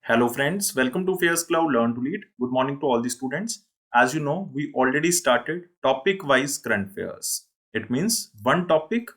Hello friends, welcome to AffairsCloud Learn to Lead. Good morning to all the students. As you know, we already started topic-wise current affairs. It means one topic,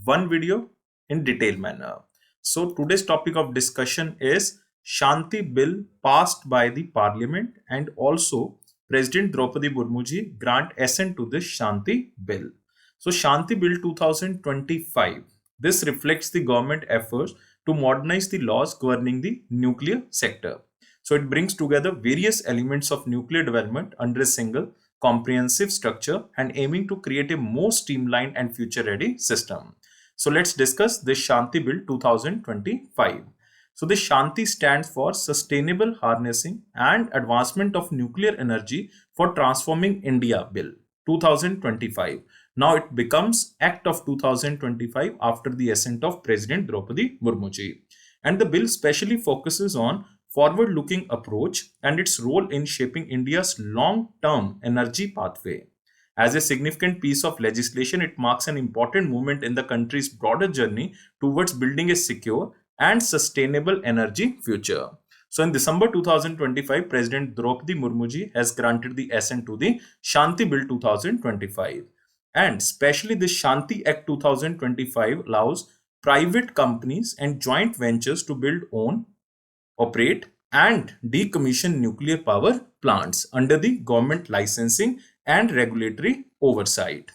one video in detailed manner. So today's topic of discussion is Shanti Bill passed by the Parliament, and also President Draupadi Murmu ji grant assent to this Shanti Bill. So Shanti Bill 2025. This reflects the government efforts to modernize the laws governing the nuclear sector. So it brings together various elements of nuclear development under a single comprehensive structure and aiming to create a more streamlined and future-ready system. So let's discuss the Shanti Bill 2025. So the Shanti stands for Sustainable Harnessing and Advancement of Nuclear Energy for Transforming India Bill 2025. Now it becomes Act of 2025 after the assent of President Draupadi Murmu ji. And the bill specially focuses on forward-looking approach and its role in shaping India's long-term energy pathway. As a significant piece of legislation, it marks an important movement in the country's broader journey towards building a secure and sustainable energy future. So in December 2025, President Draupadi Murmu ji has granted the assent to the Shanti Bill 2025. And especially the Shanti Act 2025 allows private companies and joint ventures to build, own, operate and decommission nuclear power plants under the government licensing and regulatory oversight.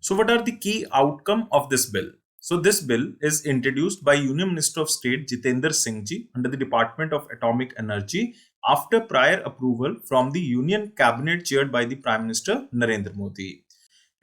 So what are the key outcome of this bill? So this bill is introduced by Union Minister of State Jitendra Singh ji under the Department of Atomic Energy after prior approval from the Union Cabinet chaired by the Prime Minister Narendra Modi.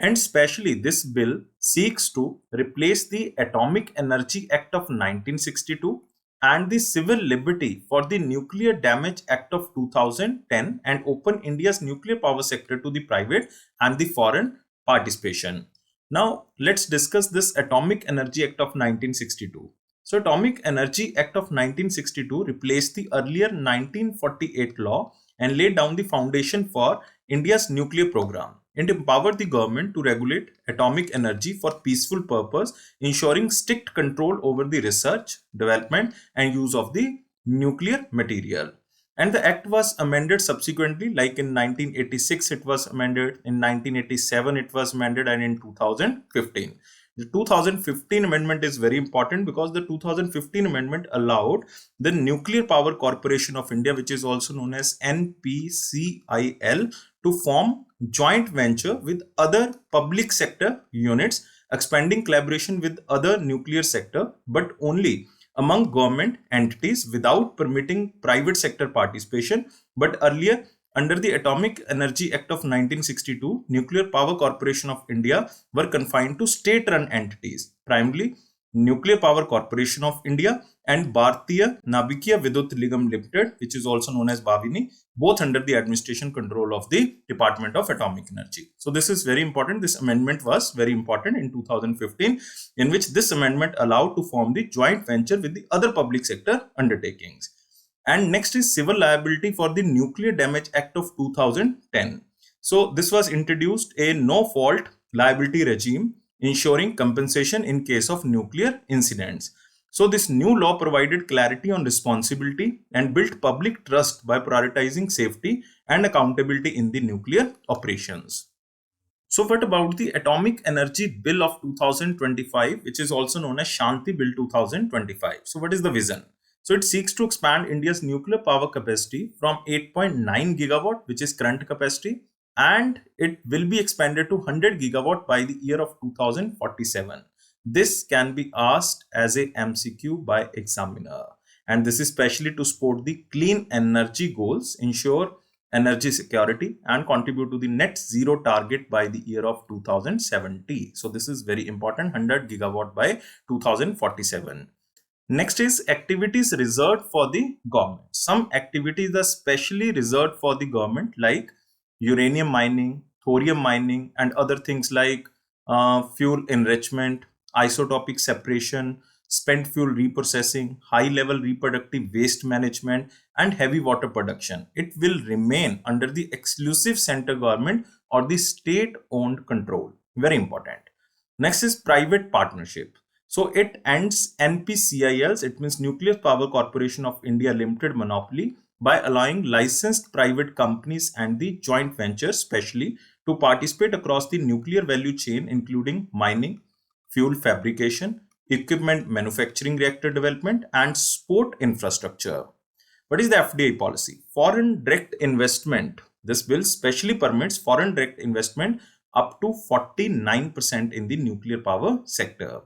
And especially this bill seeks to replace the Atomic Energy Act of 1962 and the Civil Liberty for the Nuclear Damage Act of 2010 and open India's nuclear power sector to the private and the foreign participation. Now let's discuss this Atomic Energy Act of 1962. So Atomic Energy Act of 1962 replaced the earlier 1948 law and laid down the foundation for India's nuclear program. It empowered the government to regulate atomic energy for peaceful purpose, ensuring strict control over the research, development and use of the nuclear material. And the act was amended subsequently, like in 1986 it was amended, in 1987 it was amended, and in 2015. The 2015 amendment is very important because the 2015 amendment allowed the Nuclear Power Corporation of India, which is also known as NPCIL, to form joint venture with other public sector units, expanding collaboration with other nuclear sector, but only among government entities without permitting private sector participation. But earlier, under the Atomic Energy Act of 1962, Nuclear Power Corporation of India were confined to state-run entities, primarily Nuclear Power Corporation of India and Bharatiya Navikiya Vidyut Nigam Limited, which is also known as BAVINI, both under the administration control of the Department of Atomic Energy. So this is very important. This amendment was very important in 2015, in which this amendment allowed to form the joint venture with the other public sector undertakings. And next is Civil Liability for the Nuclear Damage Act of 2010. So this was introduced a no-fault liability regime, ensuring compensation in case of nuclear incidents. So this new law provided clarity on responsibility and built public trust by prioritizing safety and accountability in the nuclear operations. So what about the Atomic Energy Bill of 2025, which is also known as Shanti Bill 2025? So what is the vision? So it seeks to expand India's nuclear power capacity from 8.9 gigawatt, which is current capacity, and it will be expanded to 100 gigawatt by the year of 2047. This can be asked as a MCQ by examiner, and this is specially to support the clean energy goals, ensure energy security and contribute to the net zero target by the year of 2070. So this is very important, 100 gigawatt by 2047. Next is activities reserved for the government. Some activities are specially reserved for the government, like uranium mining, thorium mining, and other things like fuel enrichment, isotopic separation, spent fuel reprocessing, high-level reproductive waste management, and heavy water production. It will remain under the exclusive central government or the state-owned control. Very important. Next is private partnership. So it ends NPCIL's, it means Nuclear Power Corporation of India Limited monopoly, by allowing licensed private companies and the joint ventures especially to participate across the nuclear value chain, including mining, fuel fabrication, equipment manufacturing, reactor development, and support infrastructure. What is the FDI policy? Foreign direct investment. This bill specially permits foreign direct investment up to 49% in the nuclear power sector.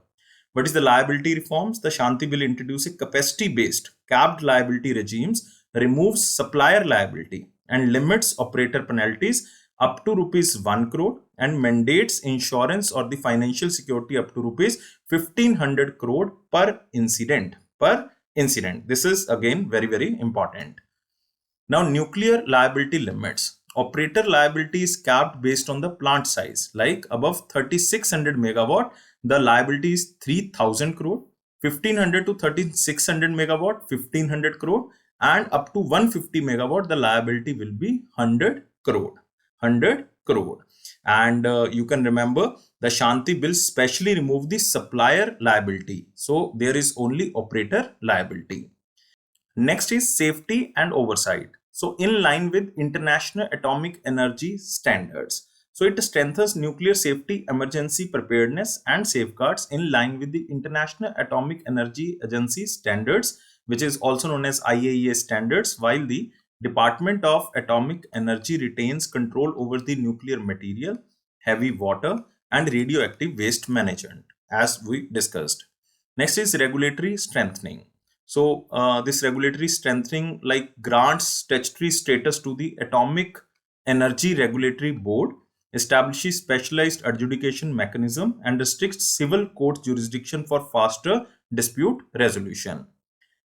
What is the liability reforms? The Shanti bill introduces capacity-based capped liability regimes, removes supplier liability, and limits operator penalties up to rupees 1 crore and mandates insurance or the financial security up to rupees 1500 crore per incident. This is again very important. Now, nuclear liability limits. Operator liability is capped based on the plant size. Like above 3600 megawatt, the liability is 3000 crore. 1500 to 3600 megawatt, 1500 crore. And up to 150 megawatt, the liability will be 100 crore. 100 crore. And you can remember the Shanti bill specially removed the supplier liability. So there is only operator liability. Next is safety and oversight. So in line with International Atomic Energy Standards. So it strengthens nuclear safety, emergency preparedness and safeguards in line with the International Atomic Energy Agency standards, which is also known as IAEA standards, while the Department of Atomic Energy retains control over the nuclear material, heavy water and radioactive waste management, as we discussed. Next is regulatory strengthening. So this regulatory strengthening like grants statutory status to the Atomic Energy Regulatory Board, establishes specialized adjudication mechanism and restricts civil court jurisdiction for faster dispute resolution.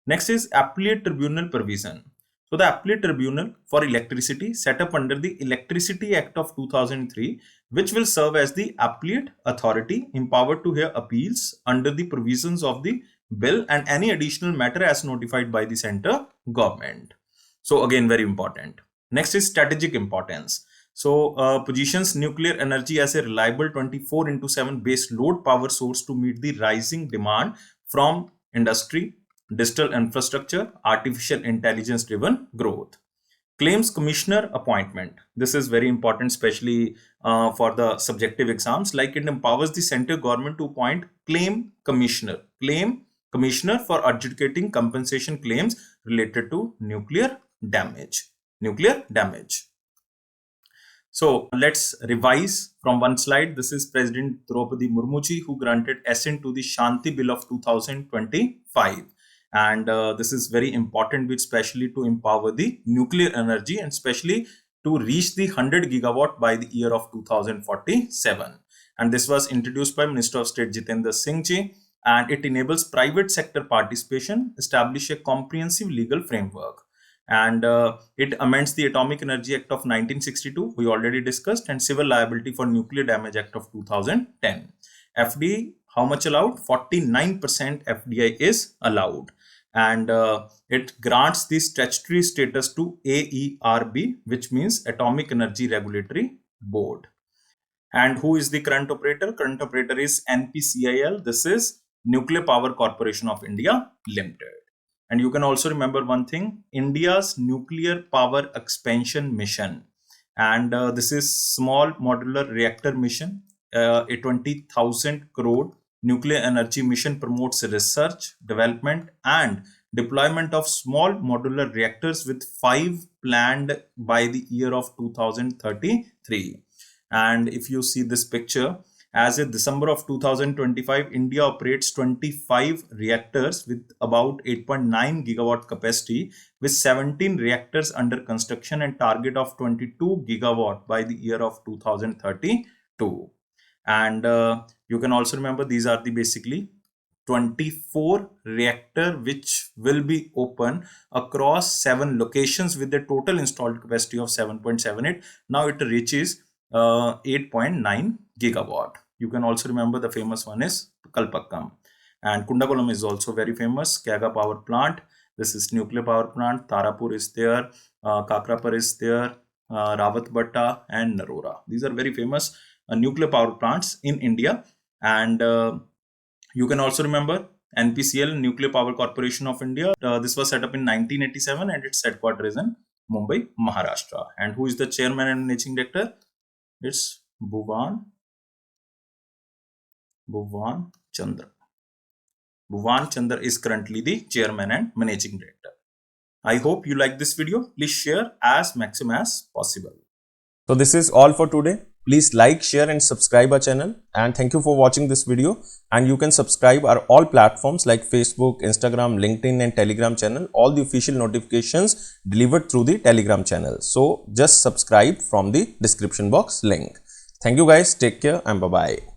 Next is appellate tribunal provision. So the appellate tribunal for electricity set up under the Electricity Act of 2003, which will serve as the appellate authority empowered to hear appeals under the provisions of the bill and any additional matter as notified by the center government. So again, very important. Next is strategic importance. So positions nuclear energy as a reliable 24/7 base load power source to meet the rising demand from industry, digital infrastructure, artificial intelligence driven growth. Claims commissioner appointment. This is very important, especially for the subjective exams. Like it empowers the central government to appoint claim commissioner for adjudicating compensation claims related to nuclear damage. So let's revise from one slide. This is President Draupadi Murmuji who granted assent to the Shanti Bill of 2025. And this is very important, especially to empower the nuclear energy and especially to reach the 100 gigawatt by the year of 2047. And this was introduced by Minister of State Jitendra Singh Ji, and it enables private sector participation, establish a comprehensive legal framework. And it amends the Atomic Energy Act of 1962, we already discussed, and Civil Liability for Nuclear Damage Act of 2010. FDI, how much allowed? 49% FDI is allowed. And it grants the statutory status to AERB, which means Atomic Energy Regulatory Board. And who is the current operator? Current operator is NPCIL. This is Nuclear Power Corporation of India Limited. And you can also remember one thing, India's nuclear power expansion mission. And this is small modular reactor mission. A 20,000 crore nuclear energy mission promotes research, development and deployment of small modular reactors with 5 planned by the year of 2033. And if you see this picture, as of December of 2025, India operates 25 reactors with about 8.9 gigawatt capacity, with 17 reactors under construction and target of 22 gigawatt by the year of 2032. And you can also remember these are the basically 24 reactor which will be open across 7 locations with the total installed capacity of 7.78. Now it reaches 8.9 gigawatt. You can also remember the famous one is Kalpakkam, and Kundakulam is also very famous. Kyaga power plant, this is nuclear power plant. Tarapur is there, Kakrapar is there, Rawatbhatta and Narora. These are very famous nuclear power plants in India. And You can also remember NPCL, Nuclear Power Corporation of India. This was set up in 1987 and its headquarters is in Mumbai, Maharashtra. And who is the chairman and managing director? It's Bhuvan Chandra. Bhuvan Chandra is currently the chairman and managing director. I hope you like this video. Please share as maximum as possible. So this is all for today. Please like, share and subscribe our channel, and thank you for watching this video. And you can subscribe our all platforms like Facebook, Instagram, LinkedIn and Telegram channel. All the official notifications delivered through the Telegram channel. So just subscribe from the description box link. Thank you guys. Take care and bye-bye.